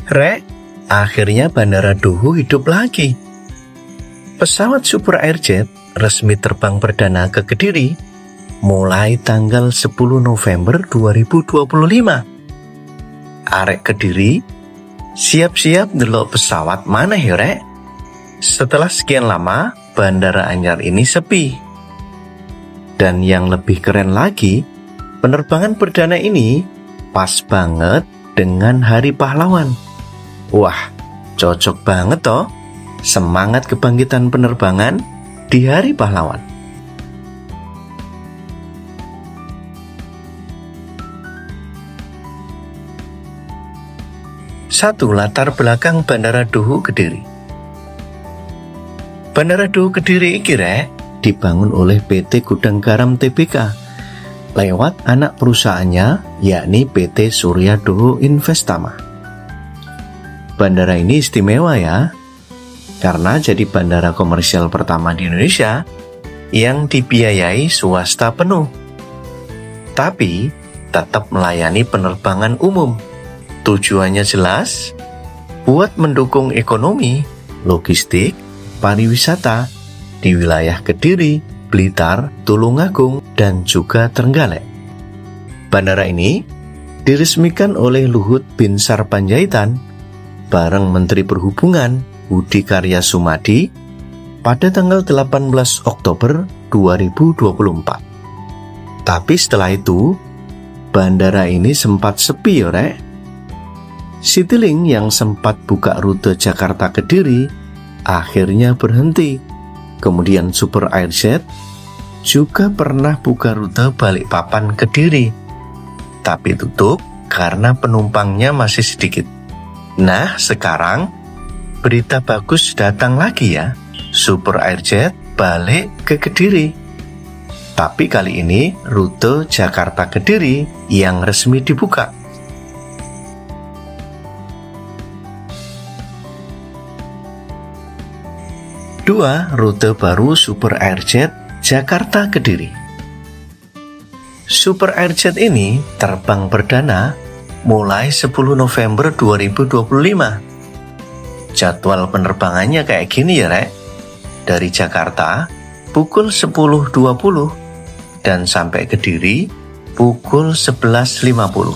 Rek, akhirnya Bandara Duhu hidup lagi. Pesawat Super Airjet resmi terbang perdana ke Kediri mulai tanggal 10 November 2025. Arek Kediri, siap-siap delok pesawat mana ya, Rek? Setelah sekian lama, Bandara Anyar ini sepi. Dan yang lebih keren lagi, penerbangan perdana ini pas banget dengan Hari Pahlawan. Wah, cocok banget toh. Semangat kebangkitan penerbangan di Hari Pahlawan. Satu, latar belakang Bandara Duhu Kediri. Bandara Duhu Kediri iki rek dibangun oleh PT Gudang Garam Tbk lewat anak perusahaannya yakni PT Surya Duhu Investama. Bandara ini istimewa ya, karena jadi bandara komersial pertama di Indonesia yang dibiayai swasta penuh. Tapi tetap melayani penerbangan umum. Tujuannya jelas, buat mendukung ekonomi, logistik, pariwisata di wilayah Kediri, Blitar, Tulungagung, dan juga Trenggalek. Bandara ini diresmikan oleh Luhut Binsar Panjaitan bareng Menteri Perhubungan Budi Karya Sumadi pada tanggal 18 Oktober 2024. Tapi setelah itu, bandara ini sempat sepi ya, Rek. Citylink yang sempat buka rute Jakarta Kediri akhirnya berhenti. Kemudian Super Airjet juga pernah buka rute Balikpapan Kediri, tapi tutup karena penumpangnya masih sedikit. Nah, sekarang berita bagus datang lagi ya. Super Airjet balik ke Kediri. Tapi kali ini rute Jakarta Kediri yang resmi dibuka. Dua, rute baru Super Airjet Jakarta Kediri. Super Airjet ini terbang perdana mulai 10 November 2025. Jadwal penerbangannya kayak gini ya, Rek. Dari Jakarta pukul 10.20 dan sampai Kediri pukul 11.50.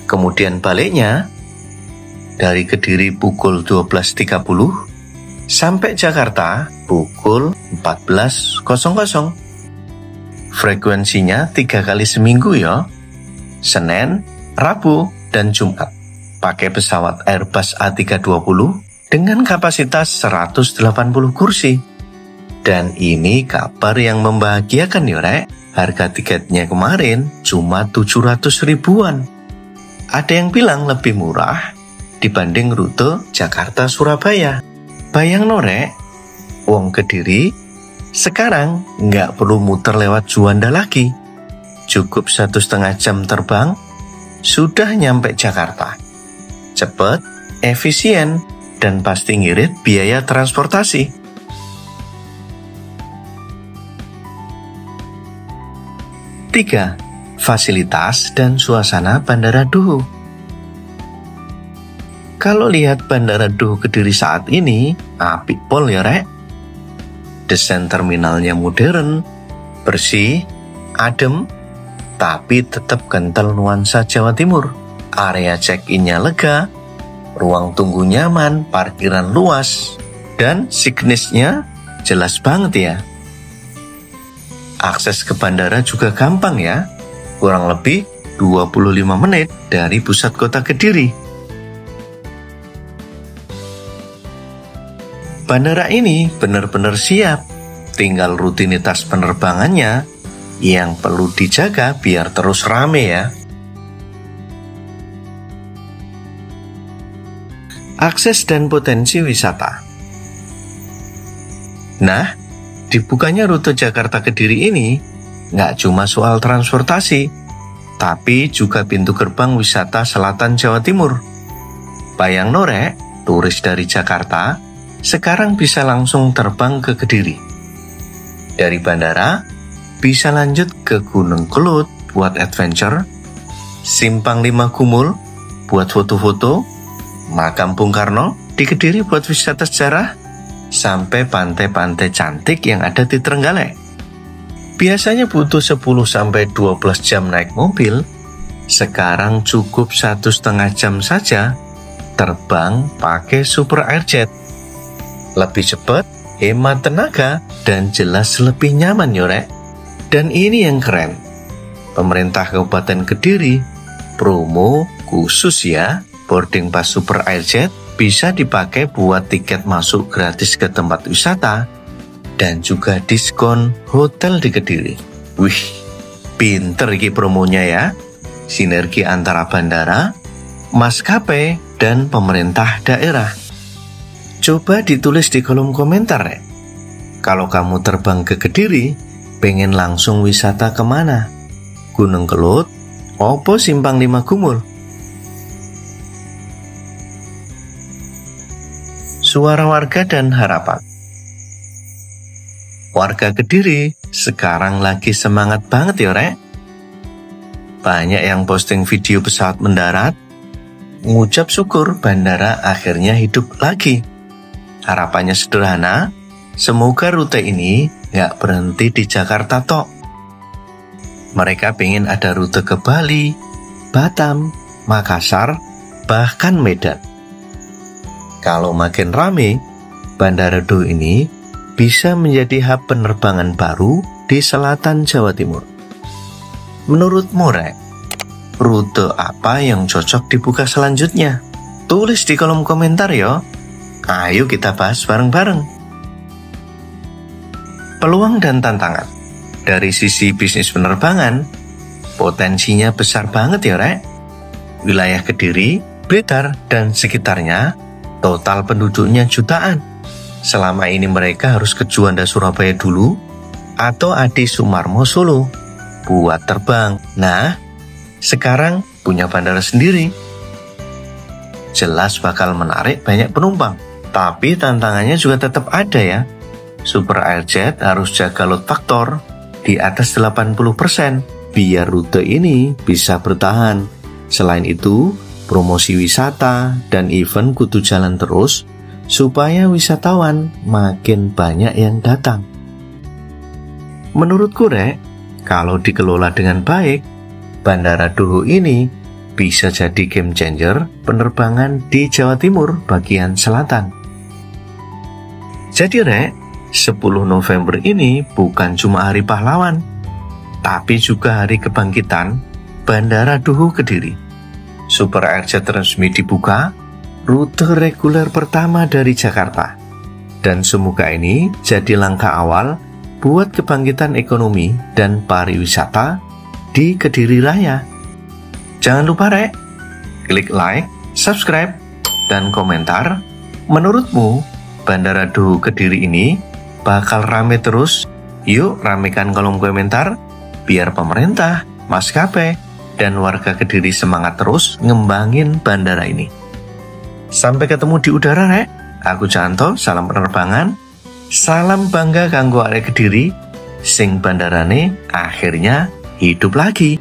Kemudian baliknya dari Kediri pukul 12.30 sampai Jakarta pukul 14.00. Frekuensinya 3 kali seminggu ya. Senin, Rabu, dan Jumat. Pakai pesawat Airbus A320 dengan kapasitas 180 kursi. Dan ini kabar yang membahagiakan ya, Rek. Harga tiketnya kemarin cuma 700 ribuan. Ada yang bilang lebih murah dibanding rute Jakarta-Surabaya. Bayang no, Rek, wong Kediri sekarang nggak perlu muter lewat Juanda lagi. Cukup 1,5 jam terbang sudah nyampe Jakarta. Cepat, efisien, dan pasti ngirit biaya transportasi. Tiga, fasilitas dan suasana Bandara Duhu. Kalau lihat Bandara Duhu Kediri saat ini, apik pol ya, Rek. Desain terminalnya modern, bersih, adem, tapi tetap kental nuansa Jawa Timur. Area check-in-nya lega, ruang tunggu nyaman, parkiran luas, dan signisnya jelas banget ya. Akses ke bandara juga gampang ya, kurang lebih 25 menit dari pusat kota Kediri. Bandara ini benar-benar siap, tinggal rutinitas penerbangannya yang perlu dijaga biar terus rame ya. Akses dan potensi wisata. Nah, dibukanya rute Jakarta Kediri ini nggak cuma soal transportasi, tapi juga pintu gerbang wisata selatan Jawa Timur. Bayang no, Rek, turis dari Jakarta sekarang bisa langsung terbang ke Kediri. Dari bandara bisa lanjut ke Gunung Kelut buat adventure, Simpang 5 Gumul buat foto-foto, makam Bung Karno di Kediri buat wisata sejarah, sampai pantai-pantai cantik yang ada di Trenggalek. Biasanya butuh 10-12 jam naik mobil, sekarang cukup 1,5 jam saja terbang pakai Super Airjet. Lebih cepat, hemat tenaga, dan jelas lebih nyaman yorek. Dan ini yang keren, pemerintah Kabupaten Kediri promo khusus ya, boarding pass Super Airjet bisa dipakai buat tiket masuk gratis ke tempat wisata dan juga diskon hotel di Kediri. Wih, pinter iki promonya ya. Sinergi antara bandara, maskapai, dan pemerintah daerah. Coba ditulis di kolom komentar ya. Kalau kamu terbang ke Kediri, pengen langsung wisata kemana? Gunung Kelut, opo Simpang 5 Gumul? Suara warga dan harapan. Warga Kediri sekarang lagi semangat banget ya rek. Banyak yang posting video pesawat mendarat, ngucap syukur bandara akhirnya hidup lagi. Harapannya sederhana, semoga rute ini gak berhenti di Jakarta tok. Mereka pengen ada rute ke Bali, Batam, Makassar, bahkan Medan. Kalau makin rame, Bandara Doho ini bisa menjadi hub penerbangan baru di selatan Jawa Timur. Menurutmu, Rek, rute apa yang cocok dibuka selanjutnya? Tulis di kolom komentar ya. Ayo kita bahas bareng-bareng. Peluang dan tantangan. Dari sisi bisnis penerbangan, potensinya besar banget ya, Rek. Wilayah Kediri, Blitar, dan sekitarnya total penduduknya jutaan. Selama ini mereka harus ke Juanda Surabaya dulu atau Adi Sumarmo Solo buat terbang. Nah, sekarang punya bandara sendiri. Jelas bakal menarik banyak penumpang. Tapi tantangannya juga tetap ada ya. Super Airjet harus jaga load factor di atas 80% biar rute ini bisa bertahan. Selain itu, promosi wisata dan event kudu jalan terus supaya wisatawan makin banyak yang datang. Menurutku, Rek, kalau dikelola dengan baik, Bandara Doho ini bisa jadi game changer penerbangan di Jawa Timur bagian selatan. Jadi, Rek, 10 November ini bukan cuma hari pahlawan, tapi juga hari kebangkitan Bandara Doho Kediri. Super Airjet resmi dibuka, rute reguler pertama dari Jakarta. Dan semoga ini jadi langkah awal buat kebangkitan ekonomi dan pariwisata di Kediri Raya. Jangan lupa, Rek, klik like, subscribe, dan komentar. Menurutmu, Bandara Doho Kediri ini bakal rame terus? Yuk ramekan kolom komentar, biar pemerintah, maskapai, dan warga Kediri semangat terus ngembangin bandara ini. Sampai ketemu di udara, Rek. Aku Janto, salam penerbangan. Salam bangga kanggo arek Kediri, sing bandarane akhirnya hidup lagi.